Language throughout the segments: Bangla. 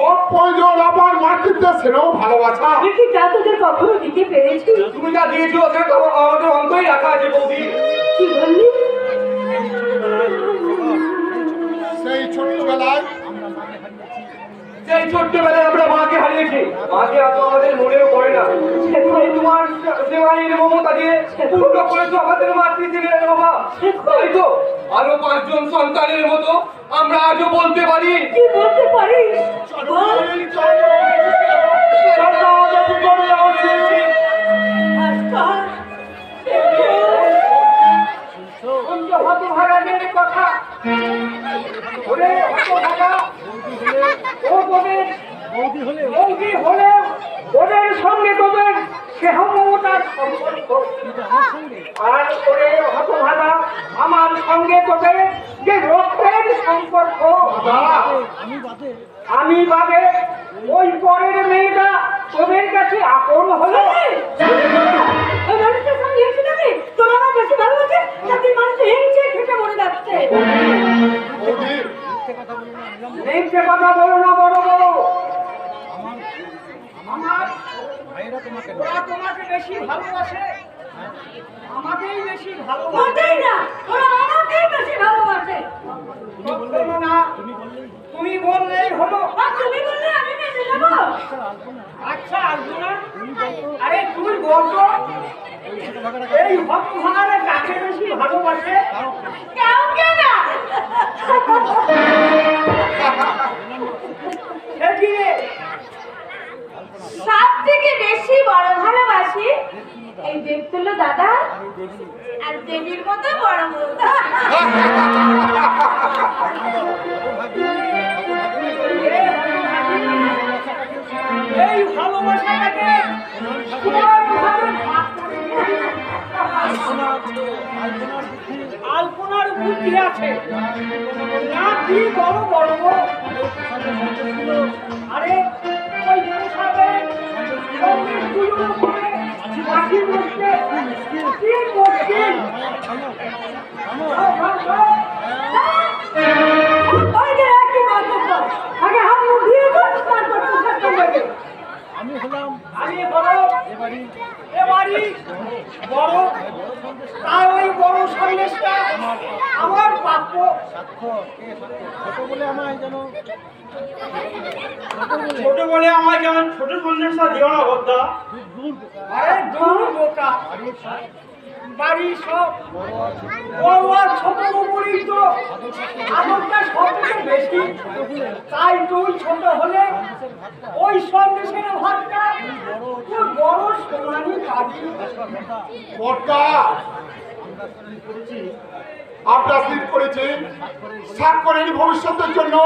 অপ্রয়োজন আমার মাতৃত্বের স্নেহ ভালোবাসা আমি কি তা তোদের কখনো দিতে পেরেছি? তুমি যা দিয়েছো সেটা তো আমাদের অন্তরেই রাখা আছে বৌদি। কি বললি? সেই ছোট্টবেলায় আমরা মাকে হারিয়েছি। মাকে এত আমাদের মনেও পড়ে না। তুমি তোমার সেবাইয়ের মমতা দিয়ে পূর্ণ করেছো আমাদের মাতৃত্বের বাবা। তাই তো আরো 5 জন সন্তানের মতো আমরা আজও বলতে পারি। কি বলতে পারিস? কথা ওরে বৌদি হলে ওদের সঙ্গে তোদের স্নেহ মমতার সম্পর্ক, আর ওরে হতভাগা আমার সঙ্গে তোদের যে রক্তের সম্পর্ক, আমি বাদে ওই পরের মেয়েটা তোদের কাছে আপন হলো। মিথ্যে কথা বলো না বড় বড়। ওরা তোমাকে বেশি ভালোবাসে, আমাকেই বেশি ভালোবাসে না। তুমি বললেই হলো। আচ্ছা আসবো না। আরে তুই বলতো এই হতভাগারে কাকে বেশি ভালোবাসে? সব থেকে বেশি বড় ভালোবাসি এই দেবতুল্য দাদা আর দেবীর মতো বড় বৌদা। এই ভালোবাসাটাকে আলপনার বুদ্ধি আছে না কি বড় বড়। আরে ওই পোশাকে সঙ্গে দুজনে করে মাটির মধ্যে কি মুশকিল। আমি বড় এবারই বড়, তাই ওই বড় সন্দেশটা আমার প্রাপ্য। ছোট বলে আমায় যেমন ছোট সন্দেশটা দিও না বদ্দা। আরে দূর বোকা, বাড়ি সব বড় আর ছোট উপরই তো আদরটা সব থেকে বেশি। তাই তুই ছোট হলে ওই সন্দেশের ভাতটা তুই বড় সোনালি পাবি। আমরা স্থির করেছি স্বাক্ষরের ভবিষ্যতের জন্য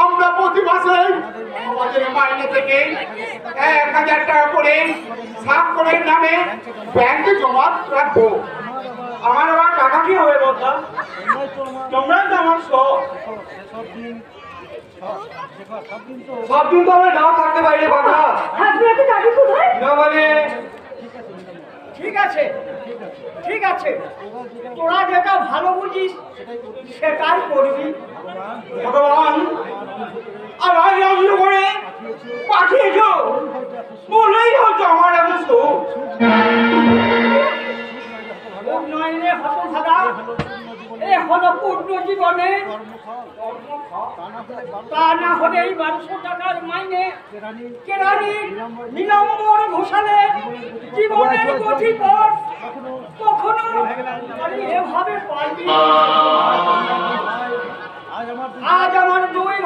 আমরা প্রতি মাসে আমাদের মাইনে থেকে 1000 টাকা করে স্বাক্ষরের নামে ব্যাংকে জমা রাখবো। আমার আবার টাকা কি হবে বলতা? তোমরা তো আমার সব দিন তো আমরা নাও থাকতে পারি রে বাবা। না মানে ঠিক আছে ঠিক আছে, তোরা যেটা ভালো বুঝিস সেটাই করবি। ভগবান আমার রাজ্য করে পাঠিয়েছ বলেই হয়তো আমার এত সুখ। উন্নয়নে হতভাগা এ হলো পূর্ণ জীবনে, তা না হলে এই 1200 টাকার মাইনে কেরানির নিলম্বর ঘোষালে জীবনের গতি পথ কখনো এভাবে পাইনি। আজ আমার 2 ভাই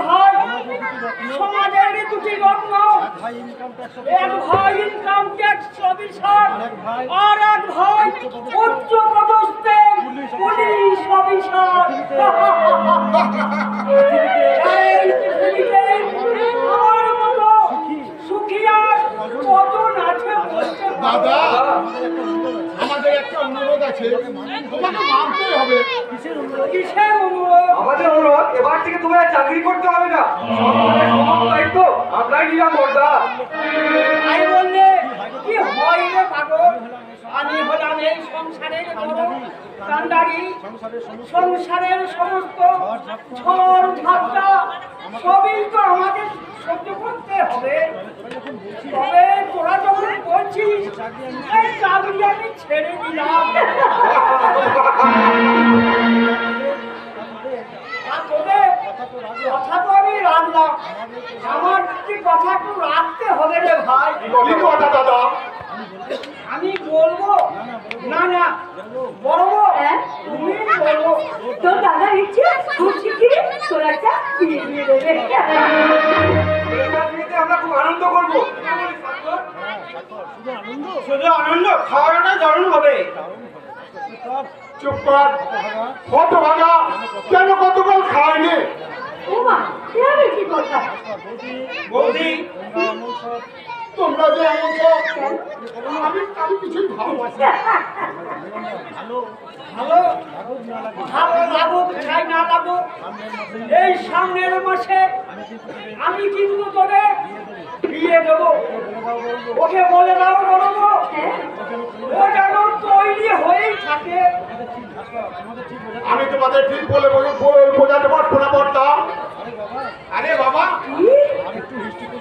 সমাজের 2টি রত্ন, এক ভাই ইনকাম ট্যাক্স অফিসার আর এক ভাই উচ্চ পদস্থে পুলিশ অফিসার। আমার মতো সুখী আর কজন আছে বলতে দাদা, আমাদের একটা অনুরোধ আছে, তোমাকে মানতেই হবে। কিসের অনুরোধ? আমাদের অনুরোধ এবার থেকে তুমি আর চাকরি করতে হবে না, দায়িত্ব আমরাই নিলাম বর্দা। তাই বললে কি হয় রে পাগল? আমি হলাম এই সংসারের বড় কান্ডারি। সংসারের সমস্ত ঝড় ঝাপটা সবই তো আমাদের সহ্য করতে হবে। তবে তোরা যখন বলছিস এই চাকরি আমি ছেড়ে দিলাম। আর তোদের কথা তো আমি রাখলাম, আমার কি কথা একটু রাখতে হবে রে ভাই। কি কথা দাদা? আমি বলবো না না বলবো হ্যাঁ? তুমি বলবো। তোর দাদার ইচ্ছে খুব শিগগিরই তোর একটা বিয়ে দিয়ে দেবে। আমরা খুব আনন্দ করবো। শুধু আনন্দ, খাওয়াটা দারুণ হবে। চুপ কর, কত ভাগা, কেন কতকাল খায়নি? ওমা, এভাবে কি কথা? বৌদি তোমরা যে এমন সব, আমি কিছুই ভাববো না। ভালো ভালো লাগুক চাই না লাগুক, এই সামনের মাসে আমি কিন্তু তোরে বিয়ে দেবো। ওকে বলে দাও বলবো ও যেন তৈরি হয়েই থাকে। আমি তোমাদের ঠিক বলে বোঝাতে পারবো না বর্তা। আরে বাবা,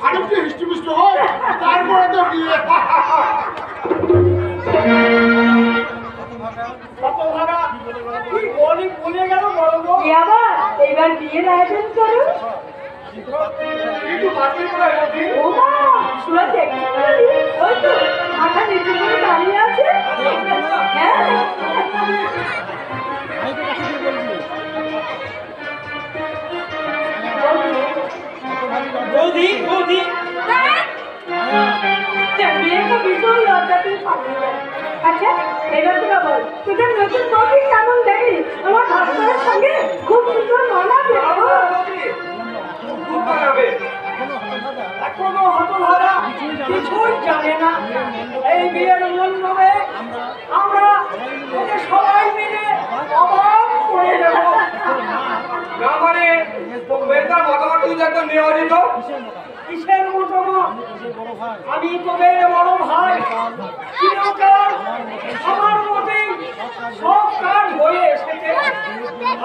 আরেকটু হিষ্টপুষ্ট হয়, তারপরে তো বিয়ে। কত ভাড়া কি বলি ভুলে গেল বলবো। কি আবার এইবার বিয়ের আয়োজন করো? একটু বাতিল করে বলছি। ওমা, শুনে দেখতে পেলি? ওই তো মাথা নিচু করে দাঁড়িয়ে আছে। হ্যাঁ, বৌদি বৌদি বিয়ে তো ভীষণ লজ্জাতেই পালিয়ে যায়। আচ্ছা, এবার তোরা বল, তোদের নতুন বউকে কেমন দেখলি? আমার ভাস্করের সঙ্গে খুব সুন্দর মানাবে। খুব মানাবে। এখনো হতভাগা কিছুই জানে না। এই বিয়ের মণ্ডপে আমরা ওকে সবাই মিলে অবাক করে দেব। না মানে, বেকার মতামত তুই একদম নেওয়া যেত। কিসের মতামত? আমি তোদের বড় ভাই, চিরকাল আমার মতেই সব কাজ হয়ে এসেছে।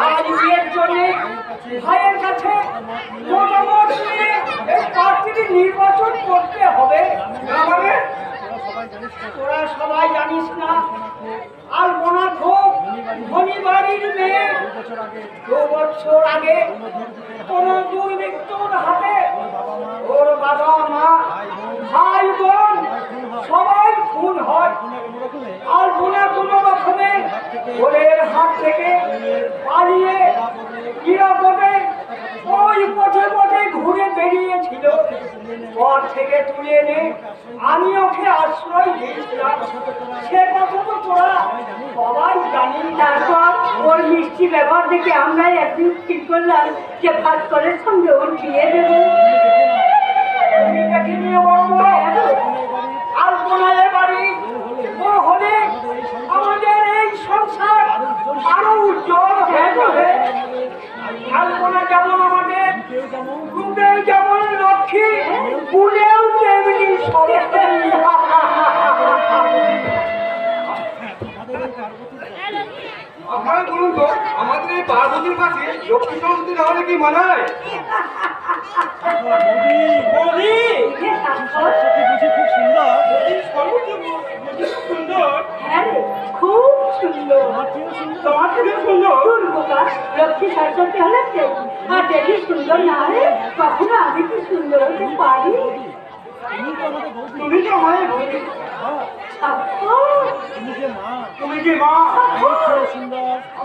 আজ বিয়ের জন্য ভাইয়ের কাছে মতামত নিয়ে এই প্রার্থীটি নির্বাচন করতে হবে। না মানে, তোরা সবাই জানিস না আলপনা খুব ধনী বাড়ির মেয়ে। 2 বছর আগে কোন দুর্বৃত্তর হাতে ওর বাবা মা ভাই বোন সবাই খুন হয়। আলপনা কোনো রকমে ওদের হাত থেকে পালিয়ে নিরাপদে ওই পথে পথে ঘুরে বেরিয়েছিল। পর থেকে তুলে এনে আমি ওকে আশ্রয় দিয়েছিলাম। সে কথা তো তোরা সবাই জানি। তারপর ওর মিষ্টি ব্যবহার দেখে আমরাই একদিন ঠিক করলাম যে ভাস্করের সঙ্গে ওর বিয়ে দেবো। আমি দেখিনি বলবো আলপনায় বাড়ি ও হলে আমাদের এই সংসার আরো উজ্জ্বল হয়ে যাবে। আলপনা যেমন আমাদের রূপে যেমন লক্ষ্মী, গুণেও তেমনি সরস্বতী। আপনারা বলুন তো, আমাদের এই পার্বতীর কাছে লক্ষ্মী সরস্বতী না হলে কি মানায়? বলি হ্যাঁ রে, খুব সুন্দর। তোমার থেকে সুন্দর। তোর বোকা, লক্ষ্মী সরস্বতী হলে দেবী, আর দেবী সুন্দর না হলে কখনো আমি কি সুন্দর হতে পারি? তুমি তো আমায় বলি সাক্ষ্য, তুমি কি মা?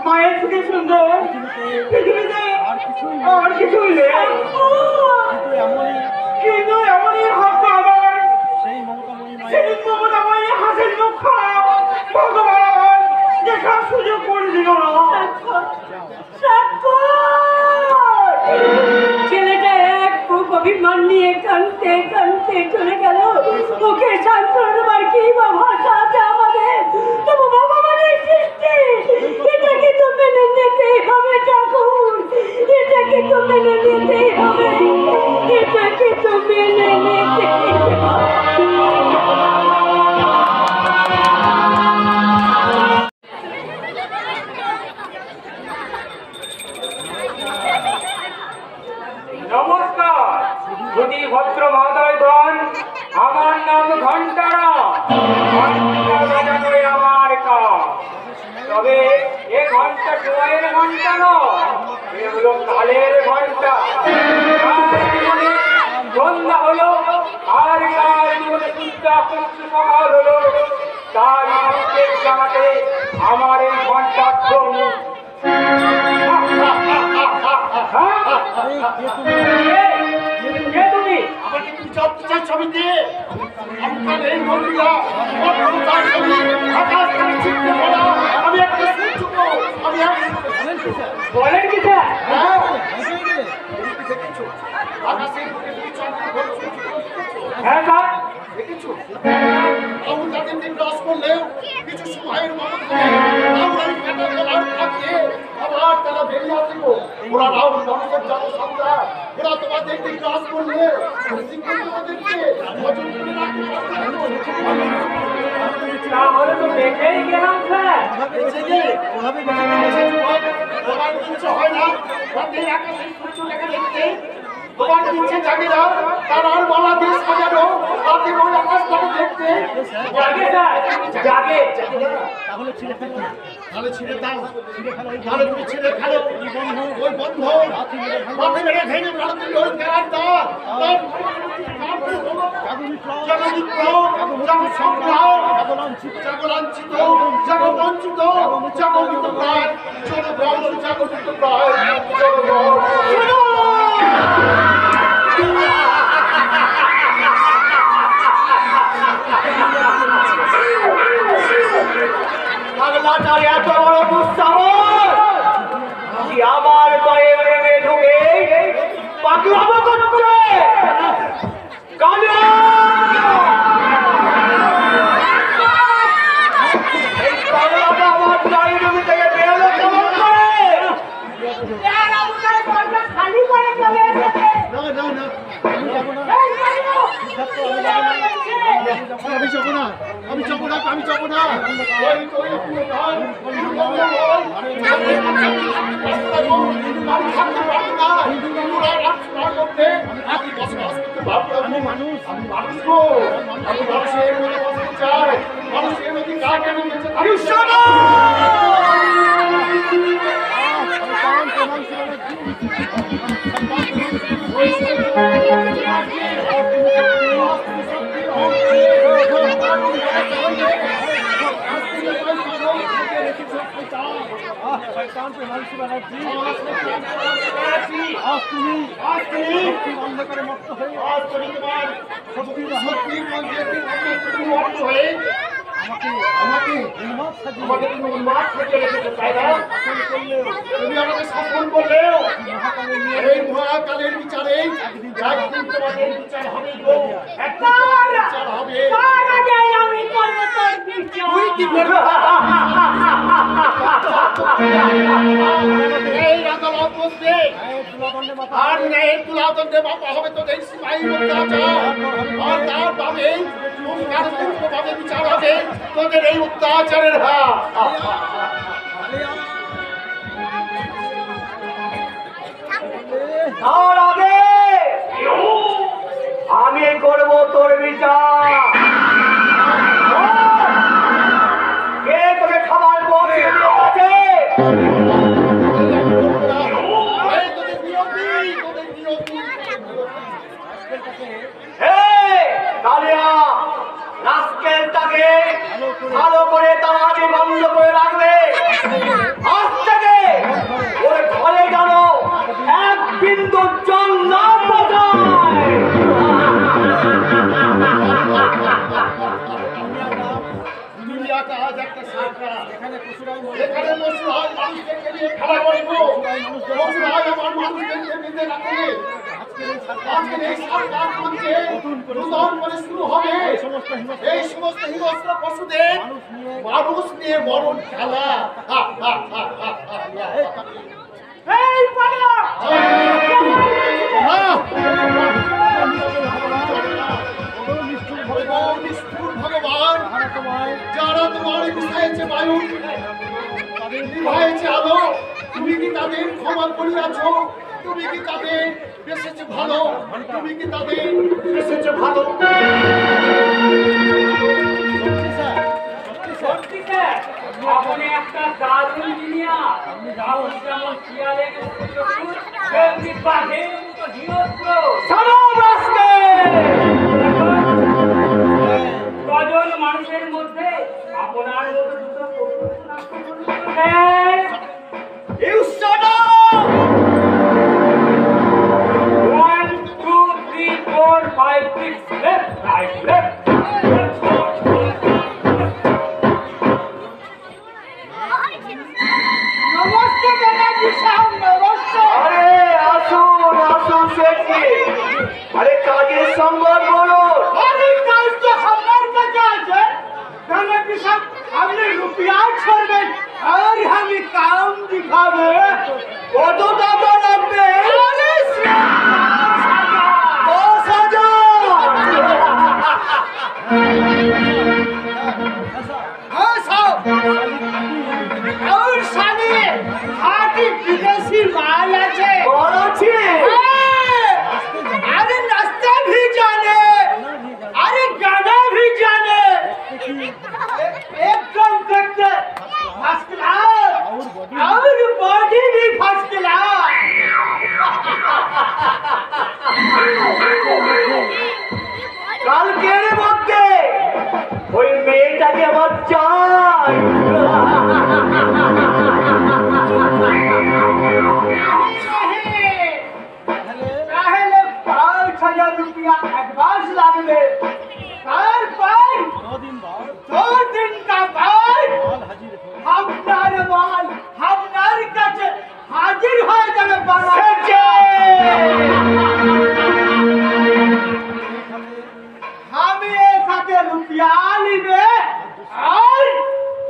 মায়ের থেকে সুন্দর পৃথিবীতে আর কিছুই নেই। কিন্তু এমনই ভাগ্য আমার, সেই মমতাময়ী হাসির মুখ ভগবান দেখার সুযোগ করে দিল না। সাক্ষ্য। ছেলেটা এক খুব অভিমান নিয়ে কানতে কানতে চলে গেল। ওকে সান্ত্বনা দেবার কি বা ভাষা আছে আমাদের? তবু ভগবানের সৃষ্টি, এটাকে তো মেনে নিতেই হবে ঠাকুর, এটাকে তো মেনে নিতেই হবে, এটাকে তো মেনে নিতেই হবে। ঘন্টা জোয়ারের ঘন্টা নয়, এগুলো কালের ঘন্টা। কার জীবনে সন্ধ্যা হলো, আর কার জীবনে চিন্তা করতে সকাল হলো, তার সংকেত জানাতে আমার এই ঘন্টার ধ্বনি। কে তুমি? আমাকে তুমি জানতে চাই ছবিতে আপনার এই মন্দিরা তার ছবি আকাশ থেকে ছিটকে পড়া আমি একটা সূর্য আমি বলেন কি স্যার? হ্যাঁ দেখেছো আকাশের বুকে তুমি চন্দ্র হ্যাঁ স্যার। দেখেছো আমরা তাদের দিন ক্রস করলেও কিছু সময়ের মধ্যে আমরা এই কাটা গলার ফাঁকে আবার তারা বেরিয়ে আসবো ওরা রাউন্ড মানুষের জনসংখ্যা ওরা তোমাদের দিন ক্রস করলে তোমাদেরকে নজর করে রাখতে পারবে তাহলে তো দেখেই গেলাম স্যার। তোমার ইচ্ছে হয় না রাতের আকাশে সূর্য দেখা দেখতে তোমার ইচ্ছে জাগে না তার আর বাংলাদেশ সাজানো রাতে বড় আকাশ করে দেখতে জাগে স্যার, জাগে। তাহলে ছিঁড়ে দাও তাহলে তুমি ছিঁড়ে খেলো ওই বন্ধ মাথে মেরে ভেঙে ভারতের ওই খেলার দল জাগলাঞ্ছিত জাগবঞ্চিত জাগরিত প্রায় জনগণ জাগরিত প্রায় জনগণ পাগলাটার এত বড় দুঃসাহস যে আমার গায়ে নেমে ঢুকে পাগলামো করছে। কালিয়া! এই পাগলাটা আমার গায়ে নেমে থেকে বেরোলো কেমন করে? খালি করে চলে এসেছে। আমি যাবো না আমি যাবো না তুমি আমাকে শাসন করলেও এই মহাকালের বিচারে একদিন তোমাদের বিচার হবে গো বিচার হবে আমি করবো তোর বিচার। তুই কি করবি এই আদালত বসবে আর ন্যায়ের তুলাদণ্ডে বাবা হবে তোদের সিপাহী অত্যাচার আর তার ভাবে ভাবে বিচার হবে তোদের এই অত্যাচারের তার আগে আমি করবো তোর বিচার। কে তোকে খাবার পৌঁছে দিয়েছে? কালিয়া রাস্কেলটাকে ভালো করে তাড়াতাড়ি বন্ধ করে রাখবে। আজ থেকে ওর ঘরে যেন এক বিন্দু জল না পড়ায়। দুনিয়াটা আজ একটা সরকার এখানে মসুরাই মানুষদেরকে নিয়ে খেলা করবো মসুরাই আমার মানুষদেরকে বেঁধে রাখে আজকের এই সরকার মঞ্চে নতুন করে শুরু হবে এই সমস্ত হিংস্র পশুদের মানুষ নিয়ে মরণ খেলা এই পাগলা! নিষ্ঠুর ভগবান যারা তোমার বিষয়েছে বায়ু নিভাইছে আলো তুমি কি তাদের ক্ষমা করিয়াছ তুমি কি তাদের বেসেছে ভালো তুমি কি তাদের বেসেছে ভালো সত্যি স্যার, আপনি একটা দারুণ জিনিয়াস। আপনি যেমন শিয়ালের মতো চতুর, তেমনি বাঘের মতো হিংস্র। কজন মানুষের মধ্যে আপনার মতো দুটো কঠোর হ্যাঁ। You shut up! 1, 2, 3, 4, 5, 6, left, right, left. Namaste Banerjee সাহেব, নমস্তে। আরে আসুন আসুন শেঠজি, আরে কাজের সংবাদ বলো। আরে কাজ তো আমার কাছে আছে ব্যানার্জি সাহেব, আপনি রুপিয়া ছাড়বেন আর আমি কাম দিখাবে। কত টাকা লাগবে? আরে 10,000। हाँ साहब, और साले हाथी विदेशी माल আছে। বড় আছে? अरे नाश्ता भी जाने, अरे गाना भी जाने, एकदम देखते फर्स्ट क्लास और बॉडी भी फर्स्ट क्लास। কালকের মধ্যে ওই মেয়েটাকে আমার চাই। पहले 5,000 रुपया एडवांस लागले, तारपর 2 दिन का बाद আপনার মাল আপনার কাছে হাজির হয়ে যাবে। আমি एक हाथे रुपया लिबे और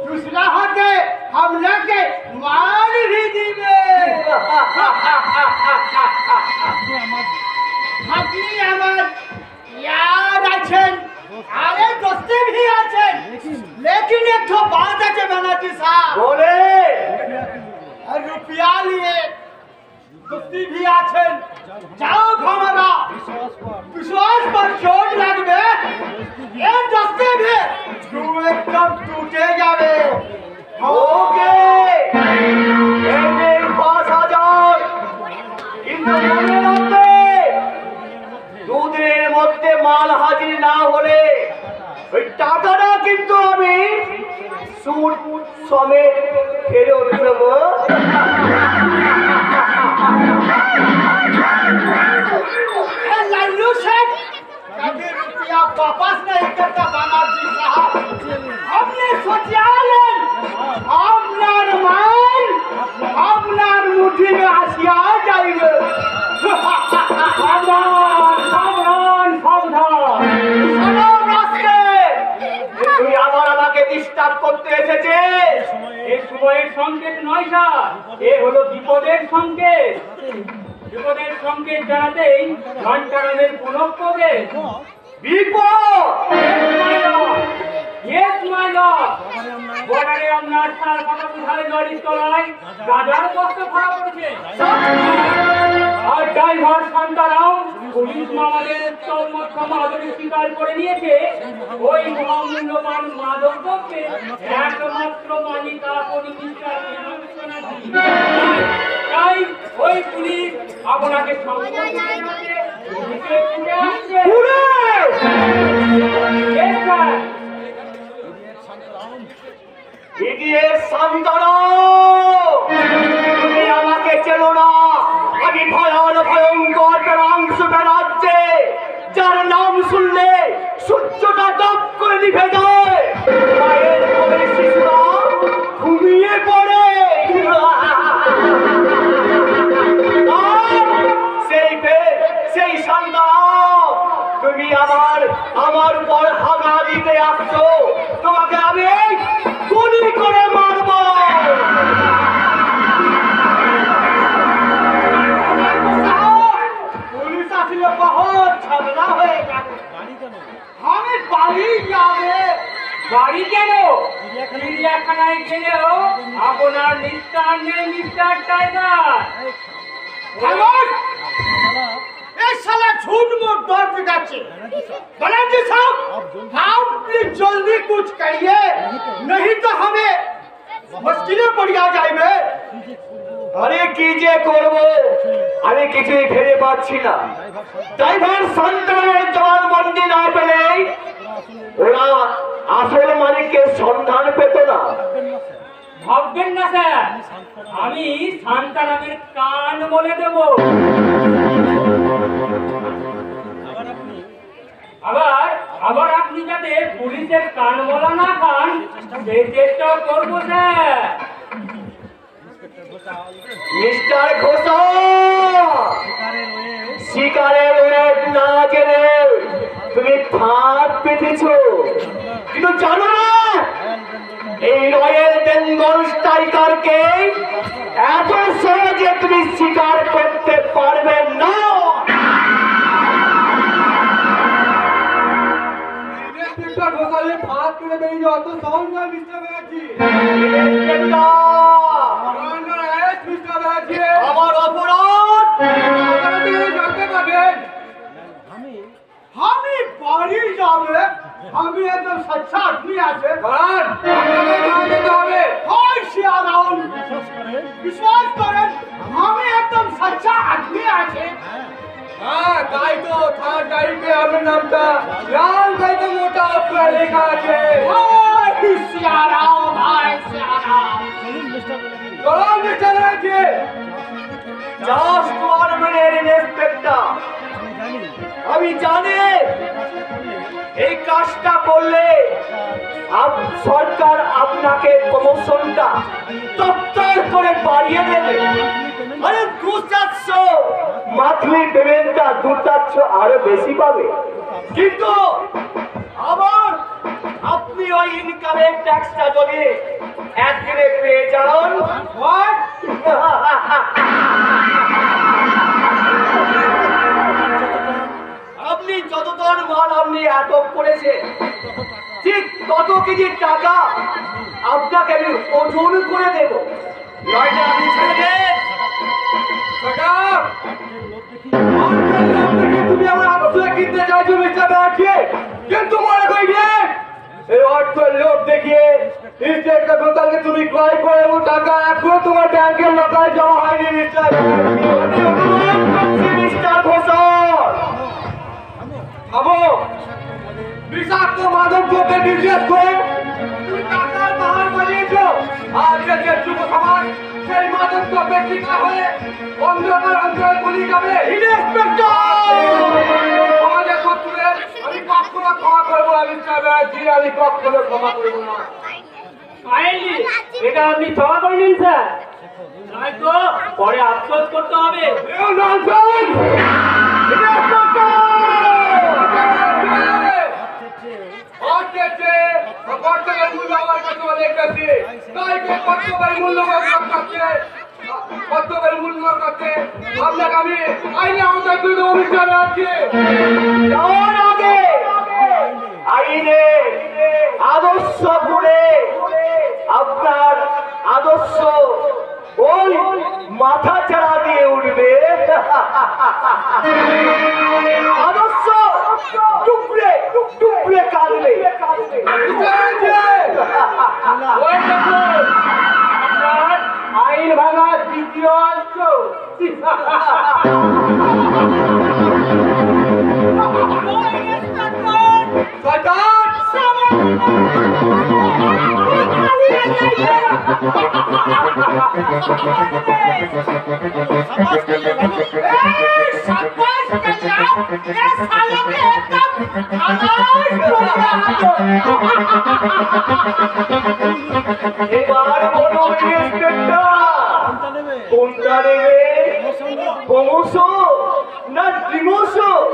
दूसरा हाथे हमला के माल भी दिबे। আপনি আমার याद আছেন, আরে দোস্তে भी আছেন, लेकिन एक तो बात আছে बनाती साहब। বলে और रुपया लिए दोस्ती भी আছেন, जाओ हमारा विश्वास पर चोट লাগবে, ये दोस्ती भी तू एकदम टूटे যাবে। ওকে এই নিন 5,000, কিন্তু মনে রাখবে 2 দিনের মধ্যে মাল হাজির না হলে ওই টাকাটা কিন্তু আমি সুদ সমেত ফেরত দেবো। ए लल्लू सेठ, कभी रुपया वापस नहीं करता बालाजी साहब। हमने सोचा लेन আপনার মাল আপনার মুঠি में आसिया जाएंगे। সাবধান সাবধান সাবধান। সালাম রাস্তে, তুই আবার আমাকে ডিস্টার্ব করতে এসেছিস। এ সময়ের সংকেত নয় স্যার, এ হলো বিপদের সংকেত। বিপদের সংকেত জানাতেই ঘন্টারানের পুনঃপ্রবেশ। বিপদ? Yes, my lord. বর্ডারে আপনার সার ফাটাফুটারে গাড়ির তলায় গাজার বস্তা ধরা পড়েছে। আর ড্রাইভার শান্তারাম পুলিশ মামাদের উত্তম মধ্যম আদরে স্বীকার করে নিয়েছে ওই মহামূল্যবান মাদক দ্রব্যের একমাত্র মালিক আপনি মিস্টার হেমন্ত। তাই ওই পুলিশ আপনাকে সম্পূর্ণ শান্তনু, তুমি আমাকে চেনো না। আমি ভয়ান ভয়ঙ্কর রাংস বেড়াচ্ছে, যার নাম শুনলে সূর্যটা দপ করে নিভে যায়, মায়ের কোলে শিশুরা ঘুমিয়ে পড়ে। সেই শান্তনু, তুমি আমার উপর হাগা দিতে আসছো, তোমাকে আমি গুলি করে মারবো। পুলিশ আসলে বহুত ঝগড়া হয়ে গেল, আমি বাড়ি যাবে। বাড়ি কেন? চিড়িয়াখানায় গেলেও আপনার নিস্তার নেই মিস্টার টাইগার। खामोश! ये साला झूठ मूठ दौड़ दिखाচ্ছে। बनर्जी साहब, आप प्लीज जल्दी कुछ कहिए, नहीं तो हमें মুশকিলে পড়িয়া যাইবে। আরে কি যে করব আমি কিছুই ভেবে পাচ্ছি না। ড্রাইভার সন্তানের জবানবন্দি না পেলে ওরা আসল মালিকের সন্ধান পেত না। ভাববেন না স্যার, আমি শান্তারামের কান বলে দেব। আবার আবার আপনি যাতে পুলিশের কান বলা না খান সেই চেষ্টাও করবো স্যার। মিস্টার ঘোষা, শিকারের ওয়েট না জেনে তুমি ফাঁদ পেতেছ, কিন্তু জানো না এই রয়্যাল বেঙ্গল টাইগারকে এত সহজে তুমি শিকার করতে পারবে না। ইন্সপেক্টর ঘোষালের ফাঁদ করে বেরিয়ে যাওয়া তো সহজ নয় মিস্টার ব্যানার্জি। মিস্টার ব্যানার্জি, আমার অপরাধ জানতে পারবেন আমি বাড়ি যাবে, আমি একদম সচ্চা আদমি আছে। বিশ্বাস করেন আমি একদম সচ্চা আদমি আছে। হ্যাঁ তাই তো, থার্ড গাড়িতে আমার নামটা লাল গাড়িতে মোটা অক্ষরে লেখা আছে। সিয়ারাম ভাই সিয়ারাম। চলো mister Banerjee. Just 1 minute inspector, আমি জানি এই কাজটা করলে সরকার আপনাকে প্রমোশনটা তত্তর করে বাড়িয়ে দেবে। আরে 2-400 মান্থলি পেমেন্টটা 2-400 আরো বেশি পাবে। কিন্তু আবার আপনি ওই ইনকামের ট্যাক্সটা যদি একদিনে পেয়ে যান, আপনি যত টন মাল আপনি আটক করেছেন ঠিক তত কেজি টাকা আপনাকে আমি ওজন করে দেব, নয়টা আপনি ছেড়ে দেন। তুমি আমার আত্মীয় কিনতে চাইছো মিস্টার ব্যানার্জি, কিন্তু মনে করিলেন এই অর্থের লোভ দেখিয়ে ইন্সপেক্টর ঘোষালকে তুমি ক্রয় করে ও টাকা এখনো তোমার ব্যাংকের লোকায় জমা হয়নি মিস্টার মিস্টার ঘোষাল, ভাবো বিষাক্ত মাদক দ্রব্যে বিজনেস করে তুমি টাকার পাহাড় বানিয়েছো, আর দেশের যুব সমাজ সেই মাদক দ্রব্যে শিকার হয়ে অন্ধকার অঞ্চলে গলি যাবে। সমাজের শত্রুদের আমি কখনো ক্ষমা করবো না মিস্টার ব্যানার্জি, আমি কখনো ক্ষমা করবো না। কাইন্ডলি এটা আপনি ক্ষমা করে নিন স্যার, নয়তো পরে আফসোস করতে হবে। আমি আইনে আমাদের দুটো অভিযান আছে। যাওয়ার আগে আইনে আদর্শ করে আপনার আদর্শ ওই মাথা চাড়া দিয়ে উঠবে, আদর্শ টুকরে টুকরে কাঁদবে। ওই দেখুন, আপনার আইন ভাঙার দ্বিতীয় অংশ। এবার বলুন ইন্সপেক্টর, কোনটা নেবে, প্রমোশন না ডিমোশন,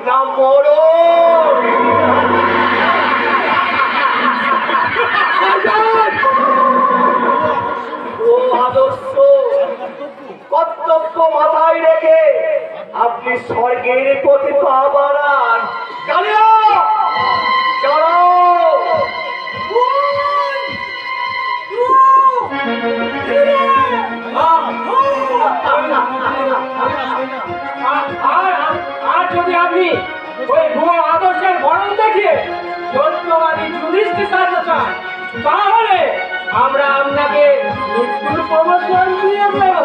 না মরণ? ও আদর্শ কর্তব্য মাথায় রেখে আপনি স্বর্গের পথে পা বাড়ান। চলো চলো। তাহলে আমরা আপনাকে মৃত্যুর প্রবচন দিয়ে দেব।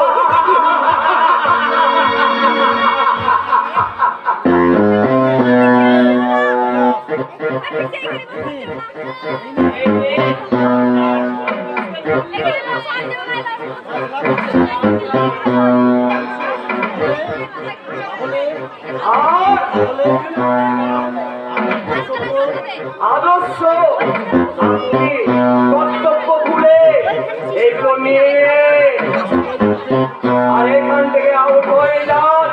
আদর্শ আপনি কর্তব্য ভুলে এগুলো নিয়ে আর এখান থেকে আউট হয়ে যান।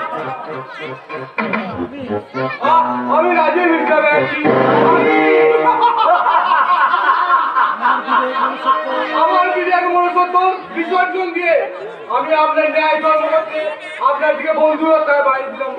আমি রাজি মিশ্রা ব্যানার্জি, আমার বিরিয়ানি মনুষ্যত্ব বিসর্জন দিয়ে আমি আপনার ন্যায় ধর্ম করতে আপনার দিকে বন্ধুরা তার বাড়ি দিলাম।